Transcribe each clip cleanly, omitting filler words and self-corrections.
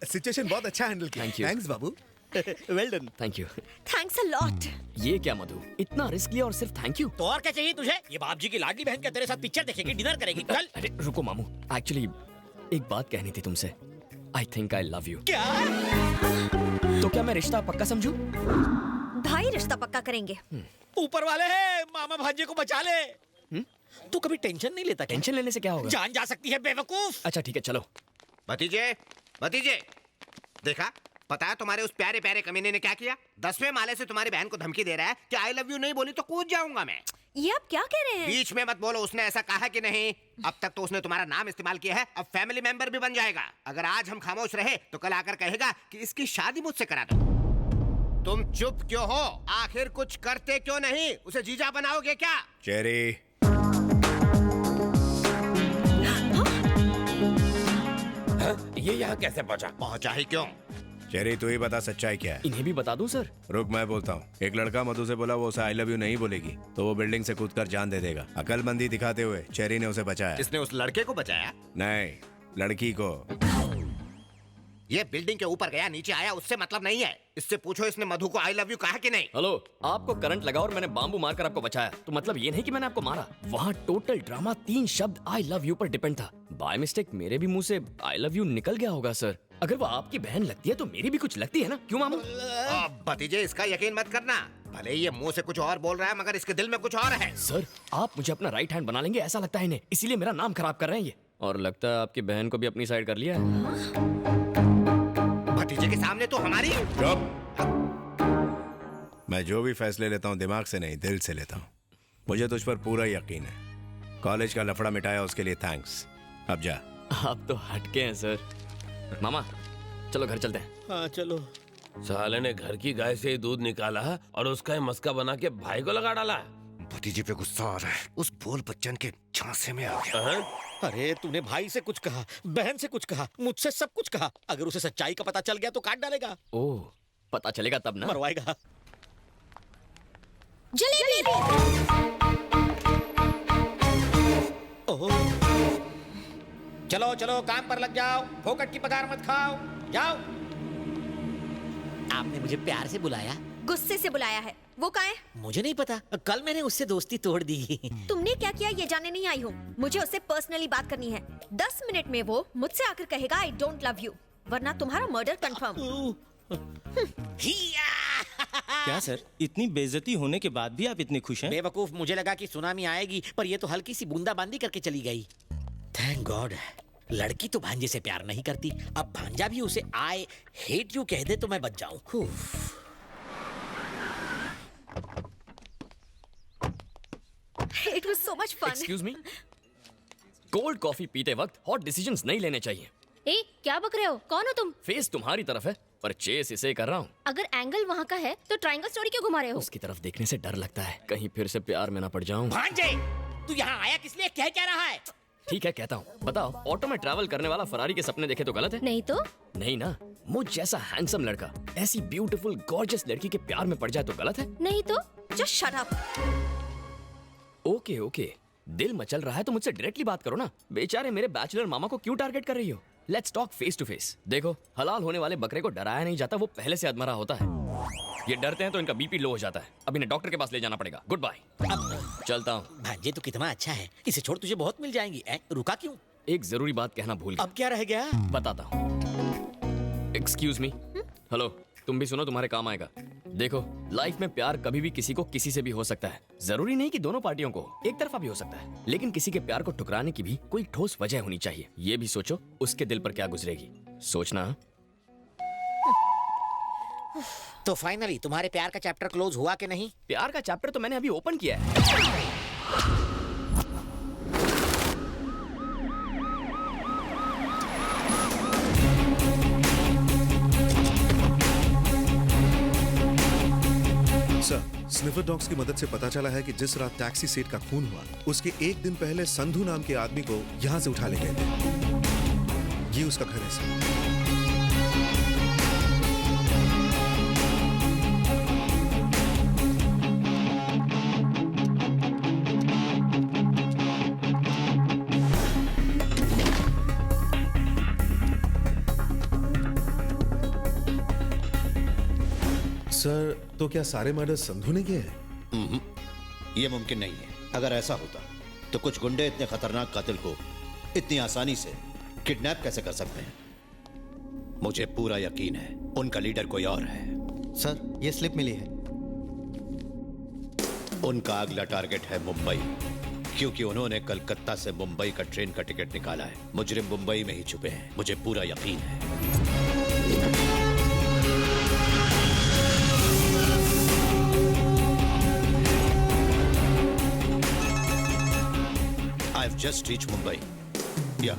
Situation बहुत अच्छा handle किया। Thank you. Thanks Babu. Well done. Thank you. Thanks a lot. ये क्या मधु, इतना रिस्क लिया और सिर्फ थैंक यू? तो और क्या चाहिए तुझे? ये बाप जी की लाडली बहन क्या तेरे साथ पिक्चर देखेगी, डिनर करेगी? चल। अरे रुको मामू, एक्चुअली एक बात कहनी थी तुमसे। I think I love you. क्या? तो क्या मैं रिश्ता पक्का समझूं? भाई रिश्ता पक्का करेंगे। ऊपर वाले हैं, मामा भांजे को बचा ले। तू कभी टेंशन नहीं लेता क्या? टेंशन लेने से क्या होगा? जान जा सकती है बेवकूफ। अच्छा ठीक है चलो। भतीजे, भतीजे, देखा? पता है तुम्हारे उस प्यारे प्यारे कमीने ने क्या किया? 10वें माले से तुम्हारी बहन को धमकी दे रहा है कि आई लव यू नहीं बोली तो कूद जाऊंगा मैं। ये आप क्या कह रहे हैं? बीच में मत बोलो, उसने ऐसा कहा कि नहीं? अब तक तो उसने तुम्हारा नाम इस्तेमाल किया है, अब फैमिली मेंबर भी बन जाएगा। अगर आज हम खामोश रहे तो कल आकर कहेगा कि इसकी शादी मुझसे करा दो। तुम चुप क्यों हो? आखिर कुछ करते क्यों नहीं? उसे जीजा बनाओगे क्या? चेरी, ये यहाँ कैसे पहुँचा? पहुंचा ही क्यों? चेरी तू ही बता सच्चाई क्या है? इन्हें भी बता दूं सर? रुक मैं बोलता हूँ। एक लड़का मधु से बोला वो उसे आई लव यू नहीं बोलेगी तो वो बिल्डिंग से कूदकर जान दे देगा। अकलमंदी दिखाते हुए चेरी ने उसे बचाया। इसने उस लड़के को बचाया? नहीं, लड़की को। ये बिल्डिंग के ऊपर गया नीचे आया उससे मतलब नहीं है। इससे पूछो इसने मधु को आई लव यू कहा कि नहीं? हेलो, आपको करंट लगा और मैंने बाम्बू मारकर आपको बचाया, तो मतलब ये नहीं कि मैंने आपको मारा। वहाँ टोटल ड्रामा 3 शब्द आई लव यू पर डिपेंड था। बाय मिस्टेक मेरे भी मुंह से आई लव यू निकल गया होगा सर। अगर वो आपकी बहन लगती है तो मेरी भी कुछ लगती है ना, क्यों मामू? भतीजे इसका यकीन मत करना। भले ही ये मुंह से कुछ और बोल रहा है मगर इसके दिल में कुछ और है। सर आप मुझे अपना राइट हैंड बना लेंगे ऐसा लगता है इन्हें, इसीलिए मेरा नाम खराब कर रहे हैं ये। और लगता है आपकी बहन को भी अपनी साइड कर लिया है। भतीजे के सामने तो हमारी। मैं जो भी फैसले लेता हूँ दिमाग से नहीं दिल से लेता हूँ। मुझे तुझ पर पूरा यकीन है। कॉलेज का लफड़ा मिटाया उसके लिए थैंक्स। अब जा। आप तो हटके हैं सर। मामा चलो घर चलते हैं। हाँ चलो। साले ने घर की गाय से ही दूध निकाला और उसका ही मस्का बना के भाई को लगा डाला। भतीजे पे गुस्सा आ रहा है। उस बोल बच्चन के झांसे में आ गया। अरे तूने भाई से कुछ कहा, बहन से कुछ कहा, मुझसे सब कुछ कहा। अगर उसे सच्चाई का पता चल गया तो काट डालेगा। ओह पता चलेगा तब ना। मरवाएगा। जलेबी। ओह। चलो चलो काम पर लग जाओ, फोकट की पगार मत खाओ। जाओ। आपने मुझे प्यार से बुलाया? गुस्से से बुलाया है। वो कहाँ है? मुझे नहीं पता, कल मैंने उससे दोस्ती तोड़ दी। तुमने क्या किया ये जानने नहीं आई हूँ। मुझे उससे पर्सनली बात करनी है। 10 मिनट में वो मुझसे आकर कहेगा आई डोंट लव यू, वरना तुम्हारा मर्डर कंफर्म। क्या सर, इतनी बेइज्जती होने के बाद भी आप इतने खुश हैं? बेवकूफ, मुझे लगा कि सुनामी आएगी पर ये तो हल्की सी बूंदाबांदी करके चली गई। Thank God. लड़की तो भांजे से प्यार नहीं करती, अब भांजा भी उसे आई हेट यू कह दे तो मैं बच जाऊं। It was so much fun. Excuse me, cold coffee पीते वक्त हॉट डिसीजंस नहीं लेने चाहिए। ए, क्या बक रहे हो? कौन हो तुम? फेस तुम्हारी तरफ है पर चेस इसे कर रहा हूँ। अगर एंगल वहाँ का है तो ट्रायंगल स्टोरी क्यों घुमा रहे हो? उसकी तरफ देखने से डर लगता है कहीं फिर से प्यार में ना पड़ जाऊं। भांजे, तू यहाँ आया किस लिए? कह क्या रहा है? ठीक है कहता हूँ। बताओ, ऑटो में ट्रैवल करने वाला फरारी के सपने देखे तो गलत है? नहीं तो? नहीं ना। मुझ जैसा हैंडसम लड़का ऐसी ब्यूटीफुल गॉर्जियस लड़की के प्यार में पड़ जाए तो गलत है? नहीं तो? Just shut up. Okay okay, दिल मचल रहा है तो मुझसे डायरेक्टली बात करो ना। बेचारे मेरे बैचलर मामा को क्यों टारगेट कर रही हो? Let's talk face to face. देखो, हलाल होने वाले बकरे को डराया नहीं जाता, वो पहले से अधमरा होता है। ये डरते हैं तो इनका बीपी लो हो जाता है। अब इन्हें डॉक्टर के पास ले जाना पड़ेगा। Good bye. चलता हूँ। भांजे तो कितना अच्छा है, इसे छोड़ तुझे बहुत मिल जाएंगी। रुका क्यों? एक जरूरी बात कहना भूल गया। अब क्या रह गया? बताता हूँ। Excuse me. हेलो, तुम भी सुनो, तुम्हारे काम आएगा। देखो, लाइफ में प्यार कभी भी किसी को किसी से भी हो सकता है। जरूरी नहीं कि दोनों पार्टियों को, एक तरफा भी हो सकता है। लेकिन किसी के प्यार को ठुकराने की भी कोई ठोस वजह होनी चाहिए। ये भी सोचो उसके दिल पर क्या गुजरेगी। सोचना। तो फाइनली तुम्हारे प्यार का चैप्टर क्लोज हुआ कि नहीं? प्यार का चैप्टर तो मैंने अभी ओपन किया है। सर, स्निफर डॉग्स की मदद से पता चला है कि जिस रात टैक्सी सेठ का खून हुआ उसके एक दिन पहले संधू नाम के आदमी को यहाँ से उठा ले गए थे। ये उसका घर है सर। सर, तो क्या सारे मर्डर संधू ने किए हैं? ये मुमकिन नहीं है। अगर ऐसा होता तो कुछ गुंडे इतने खतरनाक कातिल को इतनी आसानी से किडनैप कैसे कर सकते हैं? मुझे पूरा यकीन है उनका लीडर कोई और है। सर, ये स्लिप मिली है। उनका अगला टारगेट है मुंबई, क्योंकि उन्होंने कलकत्ता से मुंबई का ट्रेन का टिकट निकाला है। मुजरिम मुंबई में ही छुपे हैं, मुझे पूरा यकीन है। I've just reached Mumbai. Yeah.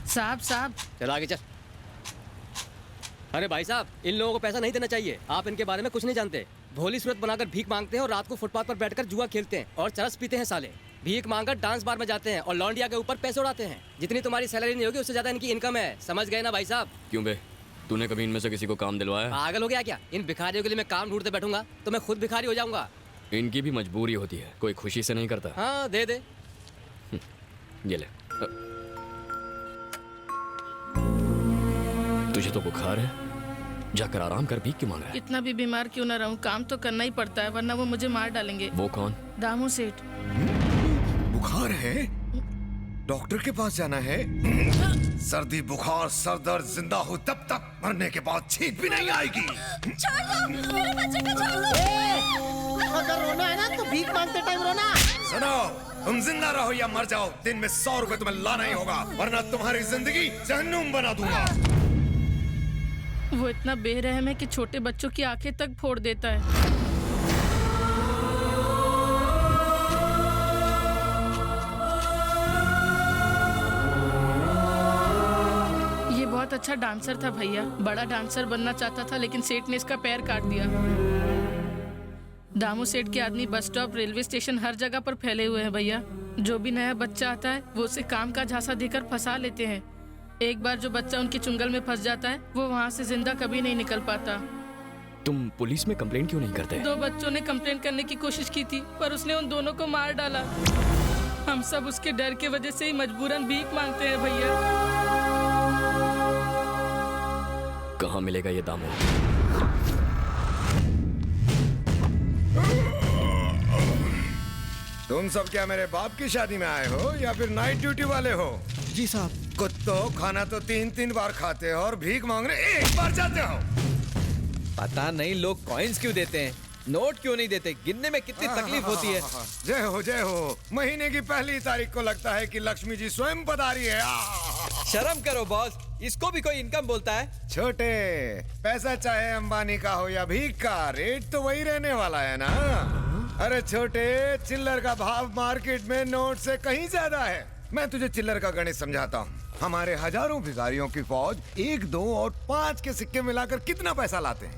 साहब चल आगे चल। अरे भाई साहब, इन लोगों को पैसा नहीं देना चाहिए। आप इनके बारे में कुछ नहीं जानते। भोली सूरत बनाकर भीख मांगते हैं और रात को फुटपाथ पर बैठकर जुआ खेलते हैं और चरस पीते हैं साले। भीख मांगकर डांस बार में जाते हैं और लौंडिया के ऊपर पैसे उड़ाते हैं। जितनी तुम्हारी सैलरी नहीं होगी उससे ज्यादा इनकी इनकम है। समझ गए ना भाई साहब? क्यों बे, तूने कभी इनमें से किसी को काम दिलवाया? पागल हो गया क्या? इन भिखारियों के लिए मैं काम ढूंढते बैठूंगा तो मैं खुद भिखारी हो जाऊंगा। इनकी भी मजबूरी होती है, कोई खुशी से नहीं करता। हाँ दे दे। ये ले। तुझे तो बुखार है, जाकर आराम कर, भीख क्यों मांग रहा है? इतना भी बीमार क्यों ना रहूं, काम तो करना ही पड़ता है वरना वो मुझे मार डालेंगे। वो कौन? दामू सेठ। बुखार है? डॉक्टर के पास जाना है? सर्दी बुखार सर दर्द जिंदा हो तब तक, मरने के बाद छींक भी नहीं आएगी। छोड़ दो मेरे बच्चे को, छोड़ दो। अगर रोना है ना तो भीख मांगते टाइम रोना। सुनो, तुम जिंदा रहो या मर जाओ, दिन में 100 रुपए तुम्हें लाना ही होगा, वरना तुम्हारी जिंदगी जहन्नुम बना दूंगा। वो इतना बेरहम है कि छोटे बच्चों की आंखें तक फोड़ देता है। ये बहुत अच्छा डांसर था भैया, बड़ा डांसर बनना चाहता था लेकिन सेठ ने इसका पैर काट दिया। दामू सेठ के आदमी बस स्टॉप, रेलवे स्टेशन हर जगह पर फैले हुए हैं भैया। जो भी नया बच्चा आता है वो उसे काम का झांसा देकर फंसा लेते हैं। एक बार जो बच्चा उनके चुंगल में फंस जाता है वो वहाँ से जिंदा कभी नहीं निकल पाता। तुम पुलिस में कंप्लेंट क्यों नहीं करते? 2 बच्चों ने कंप्लेंट करने की कोशिश की थी पर उसने उन दोनों को मार डाला। हम सब उसके डर के वजह से ही मजबूरन भीख मांगते हैं भैया। कहाँ मिलेगा ये दामू? तुम सब क्या मेरे बाप की शादी में आए हो या फिर नाइट ड्यूटी वाले हो? जी साहब। कुत्तो, खाना तो 3-3 बार खाते हो और भीख मांगने 1 बार जाते हो। पता नहीं लोग कॉइन्स क्यों देते हैं, नोट क्यों नहीं देते? गिनने में कितनी तकलीफ होती है। जय हो जय हो। महीने की पहली तारीख को लगता है कि लक्ष्मी जी स्वयं पधारी है। शर्म करो बॉस, इसको भी कोई इनकम बोलता है? छोटे, पैसा चाहे अंबानी का हो या भीख का, रेट तो वही रहने वाला है ना। अरे छोटे, चिल्लर का भाव मार्केट में नोट से कहीं ज्यादा है। मैं तुझे चिल्लर का गणित समझाता हूँ। हमारे हजारों भिखारियों की फौज 1, 2 और 5 के सिक्के मिलाकर कितना पैसा लाते हैं?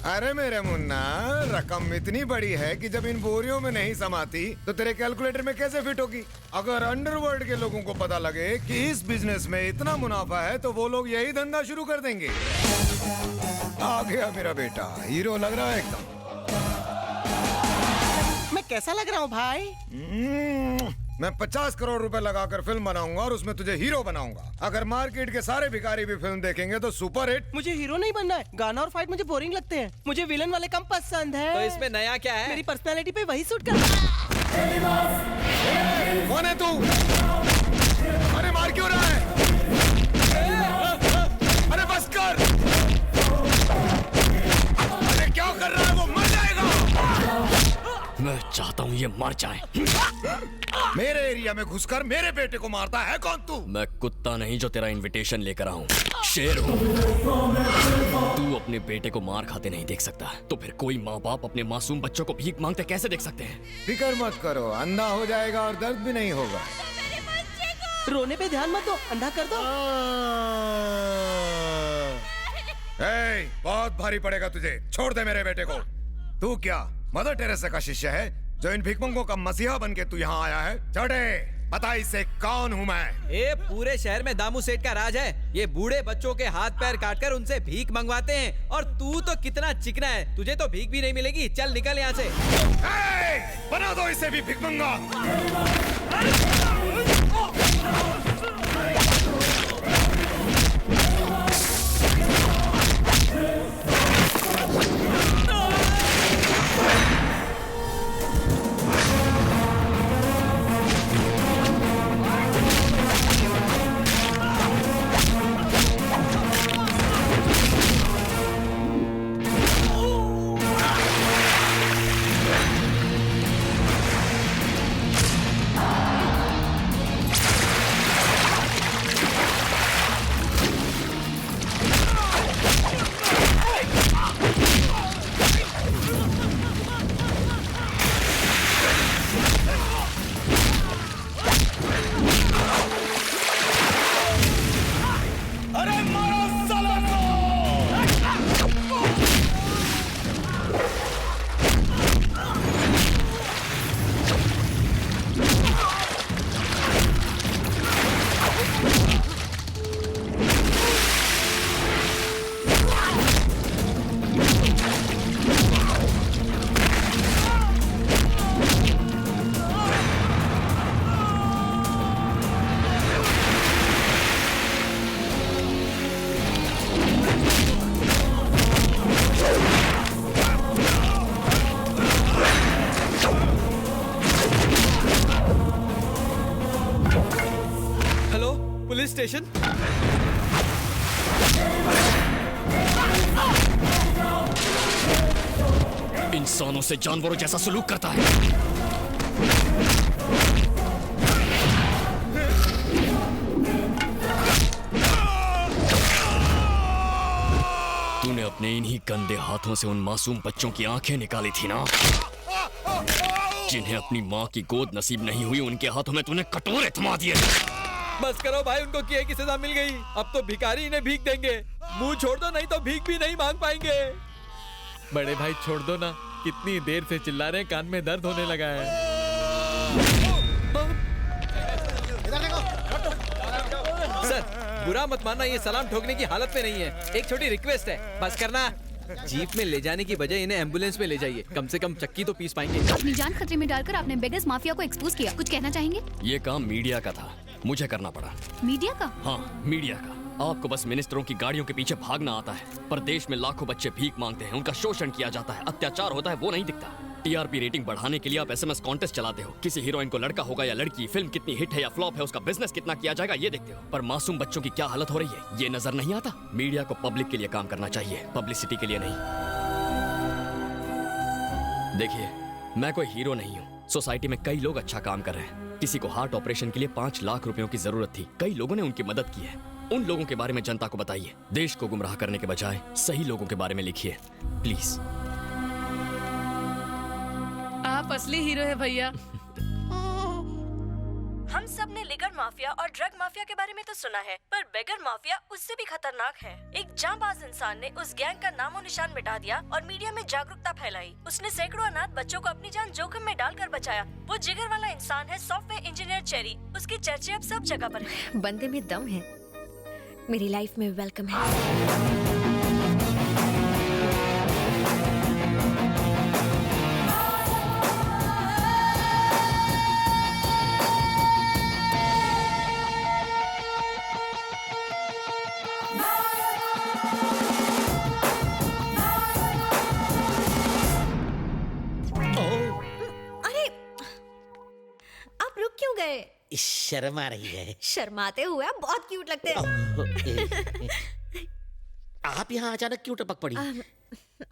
अरे मेरे मुन्ना, रकम इतनी बड़ी है कि जब इन बोरियों में नहीं समाती तो तेरे कैलकुलेटर में कैसे फिट होगी? अगर अंडरवर्ल्ड के लोगों को पता लगे कि इस बिजनेस में इतना मुनाफा है तो वो लोग यही धंधा शुरू कर देंगे। आ गया मेरा बेटा, हीरो लग रहा है एकदम। मैं कैसा लग रहा हूँ भाई? मैं 50 करोड़ रुपए लगाकर फिल्म बनाऊंगा और उसमें तुझे हीरो बनाऊंगा। अगर मार्केट के सारे भिखारी भी फिल्म देखेंगे तो सुपर हिट। मुझे हीरो नहीं बनना है, गाना और फाइट मुझे बोरिंग लगते हैं। मुझे विलन वाले कम पसंद है। तो इसमें नया क्या है? मेरी पर्सनालिटी पे वही सूट करता है। कौन है तू? अरे मार क्यों रहा है? अरे बस कर। अरे क्या कर रहा है? वो मर जाएगा। मैं चाहता हूँ ये मर जाए। मेरे एरिया में घुसकर मेरे बेटे को मारता है कौन तू? मैं कुत्ता नहीं जो तेरा इनविटेशन लेकर आऊं, शेर हूँ। तू अपने बेटे को मार खाते नहीं देख सकता, तो फिर कोई माँ बाप अपने मासूम बच्चों को भीख मांगते कैसे देख सकते हैं? फिक्र मत करो, अंधा हो जाएगा और दर्द भी नहीं होगा। रोने पे ध्यान मत दो, अंधा कर दो। बहुत भारी पड़ेगा तुझे, छोड़ दे मेरे बेटे को। तू क्या मदर टेरेसा का शिष्य है जो इन भिखमंगों का मसीहा बन के तू यहाँ आया है? चढ़े, पता इसे कौन हूँ मैं? ये पूरे शहर में दामू सेठ का राज है। ये बूढ़े बच्चों के हाथ पैर काटकर उनसे भीख मंगवाते हैं। और तू तो कितना चिकना है, तुझे तो भीख भी नहीं मिलेगी। चल निकल यहाँ से। बना दो इसे भी भिखमंगा। Police station. इंसानों से जानवरों जैसा सलूक करता है। तूने अपने इन्हीं गंदे हाथों से उन मासूम बच्चों की आंखें निकाली थी ना, जिन्हें अपनी माँ की गोद नसीब नहीं हुई। उनके हाथों में तूने कटोरे थमा दिए। बस करो भाई, उनको किए की सजा मिल गई। अब तो भिखारी इन्हें भीख देंगे। मुंह छोड़ दो, नहीं तो भीख भी नहीं मांग पाएंगे। बड़े भाई छोड़ दो ना, कितनी देर से चिल्ला रहे हैं, कान में दर्द होने लगा है। सर बुरा मत मानना, ये सलाम ठोकने की हालत में नहीं है। एक छोटी रिक्वेस्ट है, बस करना। जीप में ले जाने की बजाय इन्हें एम्बुलेंस में ले जाइए, कम से कम चक्की तो पीस पाएंगे। अपनी जान खतरे में डालकर आपने बेगर्स माफिया को एक्सपोज किया, कुछ कहना चाहेंगे? ये काम मीडिया का था, मुझे करना पड़ा। मीडिया का? हाँ, मीडिया का। आपको बस मिनिस्टरों की गाड़ियों के पीछे भागना आता है, पर देश में लाखों बच्चे भीख मांगते हैं, उनका शोषण किया जाता है, अत्याचार होता है, वो नहीं दिखता। टीआरपी रेटिंग बढ़ाने के लिए आप एसएमएस कॉन्टेस्ट चलाते हो। किसी हीरोइन को लड़का होगा या लड़की, फिल्म कितनी हिट है या फ्लॉप है, उसका बिजनेस कितना किया जाएगा, ये देखते हो। पर मासूम बच्चों की क्या हालत हो रही है, ये नजर नहीं आता। मीडिया को पब्लिक के लिए काम करना चाहिए, पब्लिसिटी के लिए नहीं। देखिए, मैं कोई हीरो नहीं हूँ। सोसाइटी में कई लोग अच्छा काम कर रहे हैं। किसी को हार्ट ऑपरेशन के लिए 5 लाख रुपयों की जरूरत थी, कई लोगों ने उनकी मदद की है। उन लोगों के बारे में जनता को बताइए। देश को गुमराह करने के बजाय सही लोगों के बारे में लिखिए, प्लीज। आप असली हीरो है भैया। हम सब ने लिगर माफिया और ड्रग माफिया के बारे में तो सुना है, पर बेगर माफिया उससे भी खतरनाक है। एक जांबाज इंसान ने उस गैंग का नामो निशान मिटा दिया और मीडिया में जागरूकता फैलाई। उसने सैकड़ों अनाथ बच्चों को अपनी जान जोखिम में डालकर बचाया। वो जिगर वाला इंसान है सॉफ्टवेयर इंजीनियर चेरी। उसकी चर्चे अब सब जगह पर है। बंदे में दम है, मेरी लाइफ में वेलकम है। शर्म आ रही है। शर्माते हुए आप बहुत क्यूट लगते हैं। आप यहाँ अचानक क्यों टपक पड़ी?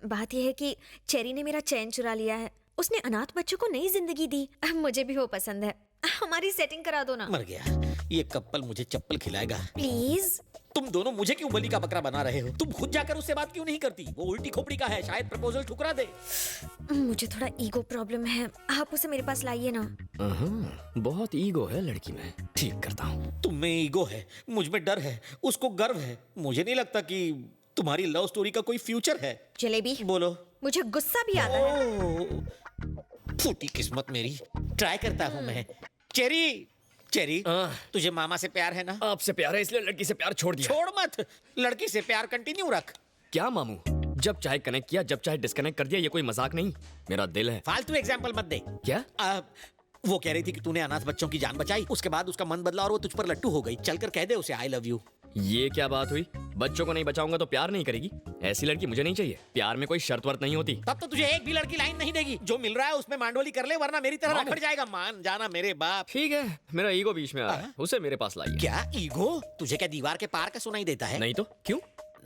बात यह है कि चेरी ने मेरा चैन चुरा लिया है। उसने अनाथ बच्चों को नई जिंदगी दी। मुझे भी वो पसंद है। हमारी सेटिंग करा दो ना। मर गया, ये कपल मुझे चप्पल खिलाएगा। प्लीज। तुम दोनों मुझे क्यों बलि का बकरा बना रहे हो? तुम खुद जाकर उससे बात क्यों नहीं करती? वो उल्टी खोपड़ी का है, शायद प्रपोजल ठुकरा दे। मुझे थोड़ा ईगो प्रॉब्लम है, आप उसे मेरे पास लाइए ना। बहुत ईगो है लड़की में, ठीक करता हूँ। तुम में ईगो है, मुझ में डर है, उसको गर्व है। मुझे नहीं लगता कि तुम्हारी लव स्टोरी का कोई फ्यूचर है। जलेबी बोलो। मुझे गुस्सा भी आता है। फूटी किस्मत मेरी। ट्राई करता हूँ मैं। चेरी, चेरी, तुझे मामा से प्यार है ना? आपसे प्यार है इसलिए लड़की से प्यार छोड़ दिया। छोड़ मत, लड़की से प्यार कंटिन्यू रख। क्या मामू, जब चाहे कनेक्ट किया, जब चाहे डिस्कनेक्ट कर दिया, ये कोई मजाक नहीं। मेरा दिल है। फालतू एग्जाम्पल मत दे। क्या? वो कह रही थी कि तूने अनाथ बच्चों की जान बचाई, उसके बाद उसका मन बदला और वो तुझ पर लट्टू हो गई। चलकर कह दे उसे आई लव यू। ये क्या बात हुई? बच्चों को नहीं बचाऊंगा तो प्यार नहीं करेगी? ऐसी लड़की मुझे नहीं चाहिए। प्यार में कोई शर्त वर्त नहीं होती। तब तो तुझे एक भी लड़की लाइन नहीं देगी। जो मिल रहा है उसमें मांडोली कर ले, वरना मेरी तरह रखड़ जाएगा। मान जाना मेरे बाप। ठीक है, मेरा ईगो बीच में आ रहा है, उसे मेरे पास लाइए। क्या ईगो? तुझे क्या दीवार के पार का सुनाई देता है? नहीं तो क्यों?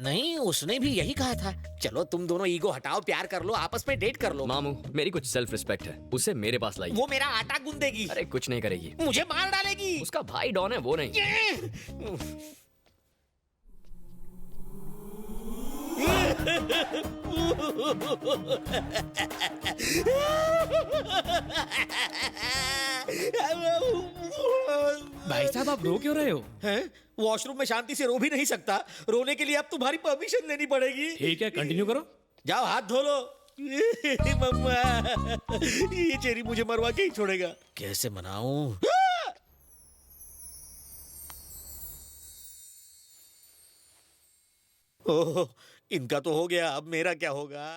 नहीं, उसने भी यही कहा था। चलो तुम दोनों ईगो हटाओ, प्यार कर लो, आपस में डेट कर लो। मामू, मेरी कुछ सेल्फ रिस्पेक्ट है, उसे मेरे पास लाइए। वो मेरा आटा गूंदेगी। अरे कुछ नहीं करेगी, मुझे मार डालेगी। उसका भाई डॉन है, वो नहीं। भाई साहब, आप रो क्यों रहे हो? हैं? वॉशरूम में शांति से रो भी नहीं सकता। रोने के लिए अब तुम्हारी परमिशन लेनी पड़ेगी। ठीक है, कंटिन्यू करो। जाओ हाथ धो लो। मम्मा, ये चेरी मुझे मरवा के ही छोड़ेगा। कैसे मनाऊं? ओह, इनका तो हो गया, अब मेरा क्या होगा?